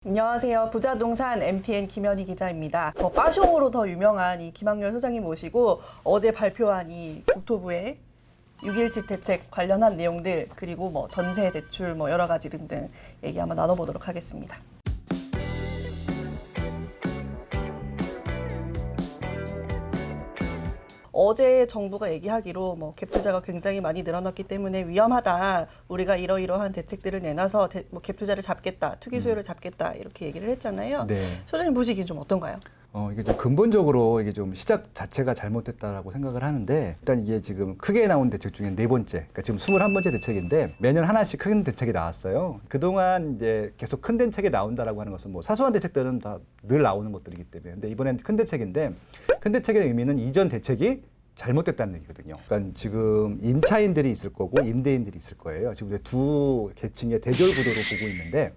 안녕하세요. 부자동산 MTN 김현희 기자입니다. 빠숑으로 더 유명한 이 김학렬 소장님 모시고 어제 발표한 이 국토부의 6.17 대책 관련한 내용들 그리고 전세 대출 여러 가지 등등 얘기 한번 나눠보도록 하겠습니다. 어제 정부가 얘기하기로 갭 투자가 굉장히 많이 늘어났기 때문에 위험하다. 우리가 이러이러한 대책들을 내놔서 갭 투자를 잡겠다. 투기 수요를 잡겠다. 이렇게 얘기를 했잖아요. 네. 소장님 보시기엔 좀 어떤가요? 이게 좀 근본적으로 이게 좀 시작 자체가 잘못됐다라고 생각을 하는데, 일단 이게 지금 크게 나온 대책 중에 네 번째, 그러니까 지금 21번째 대책인데 매년 하나씩 큰 대책이 나왔어요. 그동안 이제 계속 큰 대책이 나온다라고 하는 것은 사소한 대책들은 다 늘 나오는 것들이기 때문에, 근데 이번엔 큰 대책인데, 큰 대책의 의미는 이전 대책이 잘못됐다는 얘기거든요. 그러니까 지금 임차인들이 있을 거고 임대인들이 있을 거예요. 지금 두 계층의 대결 구도로 보고 있는데,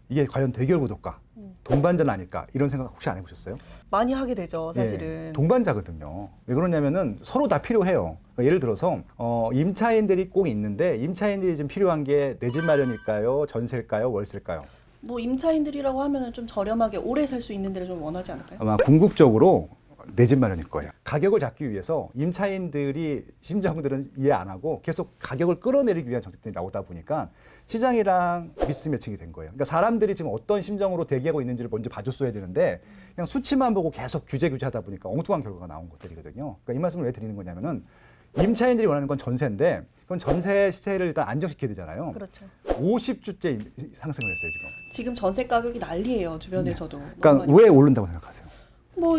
이게 과연 대결 구도일까? 동반자는 아닐까? 이런 생각 혹시 안 해보셨어요? 많이 하게 되죠, 사실은. 예, 동반자거든요. 왜 그러냐면은 서로 다 필요해요. 그러니까 예를 들어서 임차인들이 꼭 있는데, 임차인들이 좀 필요한 게 내 집 마련일까요? 전세일까요? 월세일까요? 임차인들이라고 하면은 좀 저렴하게 오래 살 수 있는 데를 좀 원하지 않을까요? 아마 궁극적으로 내 집 마련일 거예요. 가격을 잡기 위해서 임차인들이 심정들은 이해 안 하고 계속 가격을 끌어내리기 위한 정책들이 나오다 보니까 시장이랑 미스매칭이 된 거예요. 그러니까 사람들이 지금 어떤 심정으로 대기하고 있는지를 먼저 봐줬어야 되는데, 그냥 수치만 보고 계속 규제하다 보니까 엉뚱한 결과가 나온 것들이거든요. 그러니까 이 말씀을 왜 드리는 거냐면은, 임차인들이 원하는 건 전세인데, 그건 전세 시세를 일단 안정시켜야 되잖아요. 그렇죠. 50주째 상승을 했어요, 지금. 지금 전세 가격이 난리예요, 주변에서도. 그러니까 왜 오른다고 생각하세요?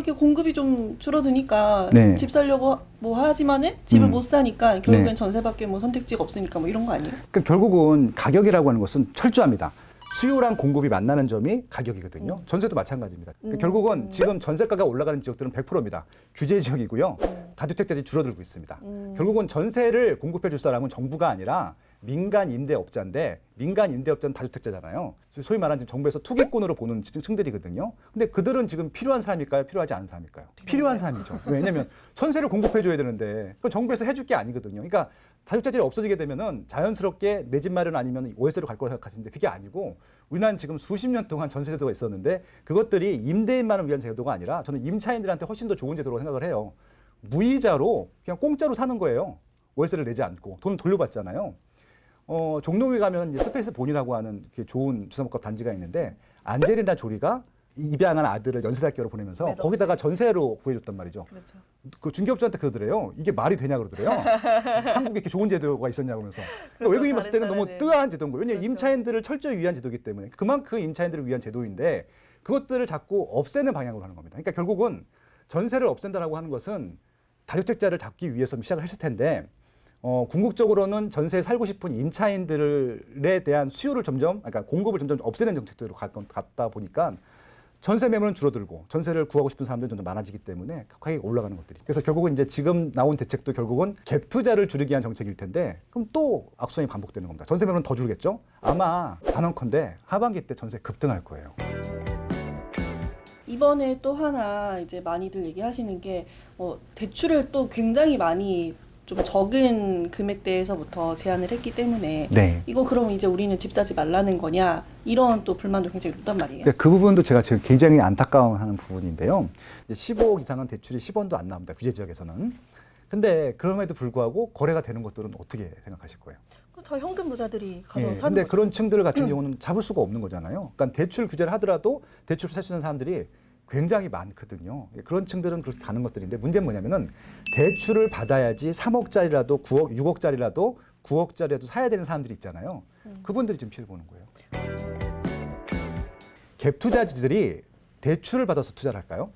이게 공급이 좀 줄어드니까 네. 집 살려고 하지만은 집을 못 사니까 결국엔 네. 전세밖에 선택지가 없으니까 이런 거 아니에요? 그러니까 결국은 가격이라고 하는 것은 철저합니다. 수요랑 공급이 만나는 점이 가격이거든요. 전세도 마찬가지입니다. 그러니까 결국은 지금 전세가가 올라가는 지역들은 100%입니다. 규제 지역이고요. 다주택자들이 줄어들고 있습니다. 결국은 전세를 공급해 줄 사람은 정부가 아니라 민간 임대업자인데, 민간 임대업자는 다주택자잖아요. 소위 말하는 지금 정부에서 투기꾼으로 보는 층들이거든요. 근데 그들은 지금 필요한 사람일까요? 필요하지 않은 사람일까요? 필요한 사람이죠. 왜냐하면 전세를 공급해 줘야 되는데 그건 정부에서 해줄 게 아니거든요. 그러니까 다주택자들이 없어지게 되면은 자연스럽게 내 집 마련 아니면 월세로 갈 거라고 생각하시는데, 그게 아니고, 우리나라는 지금 수십 년 동안 전세 제도가 있었는데 그것들이 임대인만을 위한 제도가 아니라 저는 임차인들한테 훨씬 더 좋은 제도라고 생각을 해요. 무이자로 그냥 공짜로 사는 거예요. 월세를 내지 않고 돈을 돌려받잖아요. 종로에 가면 이제 스페이스 본이라고 하는 좋은 주상복합 단지가 있는데, 안젤리나 조리가 입양한 아들을 연세대학교로 보내면서 거기다가 전세로 구해줬단 말이죠. 그렇죠. 그 중개업자한테 그러더래요. 이게 말이 되냐 그러더래요. 한국에 이렇게 좋은 제도가 있었냐고 그러면서. 그러니까 외국인이 봤을 때는 너무 뜨아한 제도인 거예요. 왜냐하면 임차인들을 철저히 위한 제도이기 때문에. 그만큼 임차인들을 위한 제도인데 그것들을 자꾸 없애는 방향으로 하는 겁니다. 그러니까 결국은 전세를 없앤다라고 하는 것은 다주택자를 잡기 위해서 시작을 했을 텐데, 궁극적으로는 전세에 살고 싶은 임차인들에 대한 수요를 그러니까 공급을 점점 없애는 정책들로 갔다 보니까 전세 매물은 줄어들고 전세를 구하고 싶은 사람들이 점점 많아지기 때문에 가격이 올라가는 것들이. 그래서 결국은 이제 지금 나온 대책도 결국은 갭 투자를 줄이기 위한 정책일 텐데, 그럼 또 악순환이 반복되는 겁니다. 전세 매물은 더 줄겠죠? 아마 단언컨대 하반기 때 전세 급등할 거예요. 이번에 또 하나 이제 많이들 얘기하시는 게 대출을 또 굉장히 많이 좀 적은 금액대에서부터 제한을 했기 때문에 네. 이거 그럼 이제 우리는 집 사지 말라는 거냐 이런 또 불만도 굉장히 높단 말이에요. 그 부분도 제가 지금 굉장히 안타까워하는 부분인데요. 이제 15억 이상은 대출이 10원도 안 나옵니다. 규제 지역에서는. 근데 그럼에도 불구하고 거래가 되는 것들은 어떻게 생각하실 거예요? 다 현금 부자들이 가서 사는 근데 거죠. 그런 층들 같은 경우는 잡을 수가 없는 거잖아요. 그러니까 대출 규제를 하더라도 대출을 살 수 있는 사람들이 굉장히 많거든요. 그런 층들은 그렇게 가는 것들인데, 문제는 뭐냐면은 대출을 받아야지 3억짜리라도 9억, 6억짜리라도 9억짜리라도 사야 되는 사람들이 있잖아요. 그분들이 지금 피해를 보는 거예요. 갭 투자지들이 대출을 받아서 투자를 할까요?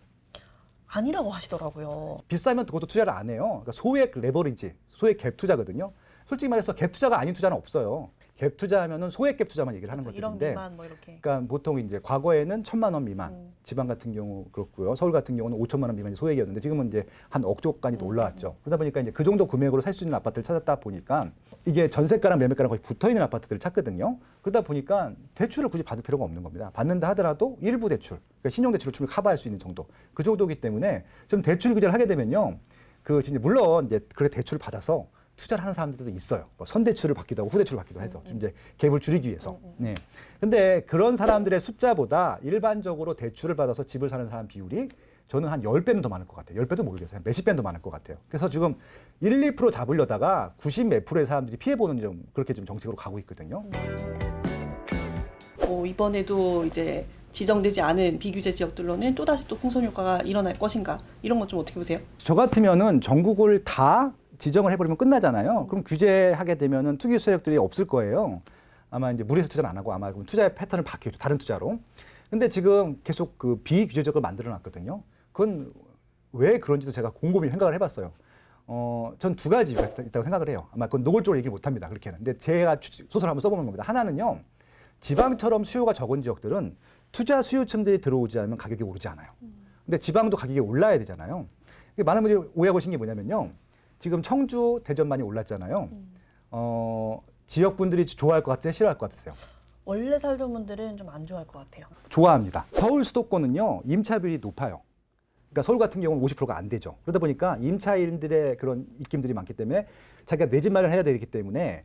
아니라고 하시더라고요. 비싸면 그것도 투자를 안 해요. 그러니까 소액 레버리지, 소액 갭 투자거든요. 솔직히 말해서 갭 투자가 아닌 투자는 없어요. 갭 투자하면은 소액 갭 투자만 얘기를 하는 그렇죠. 것들인데, 1억 미만 이렇게. 그러니까 보통 이제 과거에는 1,000만 원 미만, 지방 같은 경우 그렇고요. 서울 같은 경우는 5천만 원 미만이 소액이었는데 지금은 이제 한 억조까지도 올라왔죠. 그러다 보니까 이제 그 정도 금액으로 살 수 있는 아파트를 찾았다 보니까 이게 전세가랑 매매가랑 거의 붙어 있는 아파트들을 찾거든요. 그러다 보니까 대출을 굳이 받을 필요가 없는 겁니다. 받는다 하더라도 일부 대출, 그러니까 신용 대출을 충분히 커버할 수 있는 정도, 그 정도이기 때문에 좀 대출 규제를 하게 되면요, 물론 이제 그래 대출을 받아서 투자를 하는 사람들도 있어요. 뭐 선대출을 받기도 하고 후대출을 받기도 해서 좀 이제 갭을 줄이기 위해서. 네. 근데 그런 사람들의 숫자보다 일반적으로 대출을 받아서 집을 사는 사람 비율이 저는 한 10배는 더 많을 것 같아요. 10배도 모르겠어요. 몇십 배는 더 많을 것 같아요. 그래서 지금 1, 2% 잡으려다가 90 몇 프로의 사람들이 피해보는 좀 그렇게 좀 정책으로 가고 있거든요. 이번에도 이제 지정되지 않은 비규제 지역들로는 또다시 또 풍선 효과가 일어날 것인가 이런 것 좀 어떻게 보세요? 저 같으면은 전국을 다 지정을 해버리면 끝나잖아요. 그럼 규제하게 되면은 투기 수혜역들이 없을 거예요. 아마 이제 무리해서 투자를 안 하고 아마 그럼 투자의 패턴을 바뀌겠죠. 다른 투자로. 근데 지금 계속 그 비규제적을 만들어 놨거든요. 그건 왜 그런지도 제가 곰곰이 생각을 해봤어요. 전 두 가지 이유가 있다고 생각을 해요. 아마 그건 노골적으로 얘기 못 합니다. 그렇게는. 근데 제가 소설 한번 써보는 겁니다. 하나는요. 지방처럼 수요가 적은 지역들은 투자 수요층들이 들어오지 않으면 가격이 오르지 않아요. 근데 지방도 가격이 올라야 되잖아요. 많은 분들이 오해하고 계신 게 뭐냐면요. 지금 청주, 대전 많이 올랐잖아요. 지역 분들이 좋아할 것 같으세요? 싫어할 것 같으세요? 원래 살던 분들은 좀 안 좋아할 것 같아요. 좋아합니다. 서울 수도권은요. 임차비율이 높아요. 그러니까 서울 같은 경우는 50%가 안 되죠. 그러다 보니까 임차인들의 그런 입김들이 많기 때문에 자기가 내 집 마련을 해야 되기 때문에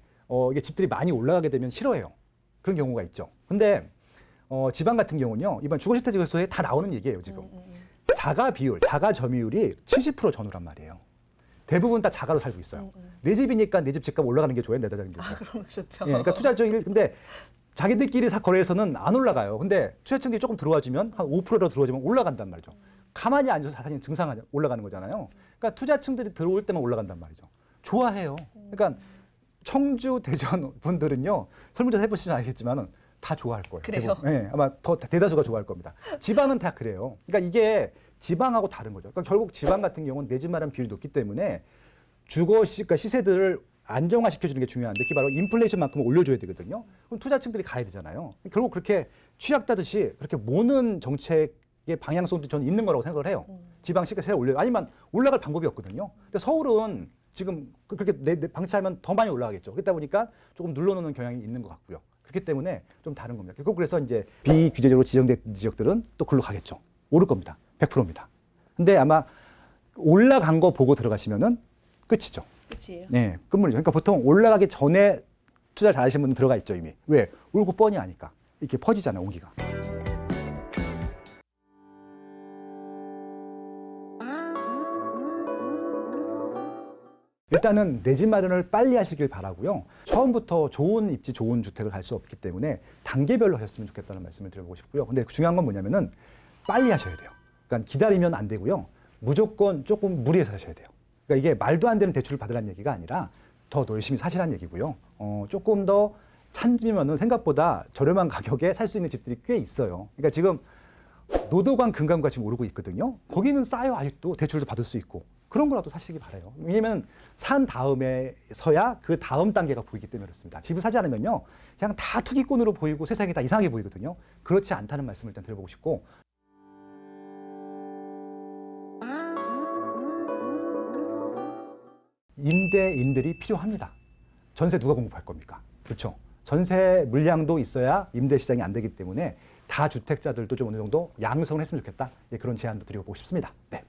이게 집들이 많이 올라가게 되면 싫어해요. 그런 경우가 있죠. 근데 지방 같은 경우는요. 이번 주거실태조사에 다 나오는 얘기예요. 지금. 자가 비율, 자가 점유율이 70% 전후란 말이에요. 대부분 다 자가로 살고 있어요. 내 집이니까 내 집 집값 올라가는 게 좋아요. 내다자는 게. 그럼 좋죠. 예, 그러니까 투자적인 근데 자기들끼리 거래에서는 안 올라가요. 근데 투자층들이 조금 들어와주면 한 5%로 들어와주면 올라간단 말이죠. 가만히 앉아서 사실 증상 올라가는 거잖아요. 그러니까 투자층들이 들어올 때만 올라간단 말이죠. 좋아해요. 그러니까 청주, 대전 분들은요. 설문조사 해보시면 알겠지만은 다 좋아할 거예요. 그래요? 네, 아마 더 대다수가 좋아할 겁니다. 지방은 다 그래요. 그러니까 이게 지방하고 다른 거죠. 그러니까 결국 지방 같은 경우는 내 집 마련 비율이 높기 때문에 그러니까 시세들을 안정화시켜주는 게 중요한데 그게 바로 인플레이션만큼 올려줘야 되거든요. 그럼 투자층들이 가야 되잖아요. 결국 그렇게 취약다듯이 그렇게 모는 정책의 방향성도 저는 있는 거라고 생각을 해요. 지방 시세를 올려요. 아니면 올라갈 방법이 없거든요. 근데 서울은 지금 그렇게 방치하면 더 많이 올라가겠죠. 그러다 보니까 조금 눌러놓는 경향이 있는 것 같고요. 그렇기 때문에 좀 다른 겁니다. 결국 그래서 이제 비규제적으로 지정된 지역들은 또 글로 가겠죠. 오를 겁니다. 100%입니다. 근데 아마 올라간 거 보고 들어가시면은 끝이죠. 끝이에요. 네, 끝물이죠. 그러니까 보통 올라가기 전에 투자 잘하시는 분은 들어가 있죠 이미. 왜? 울고 뻔히 아니까. 이렇게 퍼지잖아요 온기가. 일단은 내 집 마련을 빨리 하시길 바라고요. 처음부터 좋은 입지, 좋은 주택을 갈 수 없기 때문에 단계별로 하셨으면 좋겠다는 말씀을 드려보고 싶고요. 근데 중요한 건 뭐냐면은 빨리 하셔야 돼요. 그러니까 기다리면 안 되고요. 무조건 조금 무리해서 하셔야 돼요. 그러니까 이게 말도 안 되는 대출을 받으라는 얘기가 아니라 더 열심히 사시라는 얘기고요. 조금 더 참으면은 생각보다 저렴한 가격에 살 수 있는 집들이 꽤 있어요. 그러니까 지금 노도관 금강구가 지금 오르고 있거든요. 거기는 싸요 아직도 대출도 받을 수 있고 그런 거라도 사시기 바라요. 왜냐면 산 다음에서야 그 다음 단계가 보이기 때문에 그렇습니다. 집을 사지 않으면요 그냥 다 투기꾼으로 보이고 세상이 다 이상하게 보이거든요. 그렇지 않다는 말씀을 일단 드려보고 싶고. 임대인들이 필요합니다. 전세 누가 공급할 겁니까? 그렇죠. 전세 물량도 있어야 임대 시장이 안 되기 때문에 다주택자들도 좀 어느 정도 양성을 했으면 좋겠다. 예, 그런 제안도 드리고 싶습니다. 네.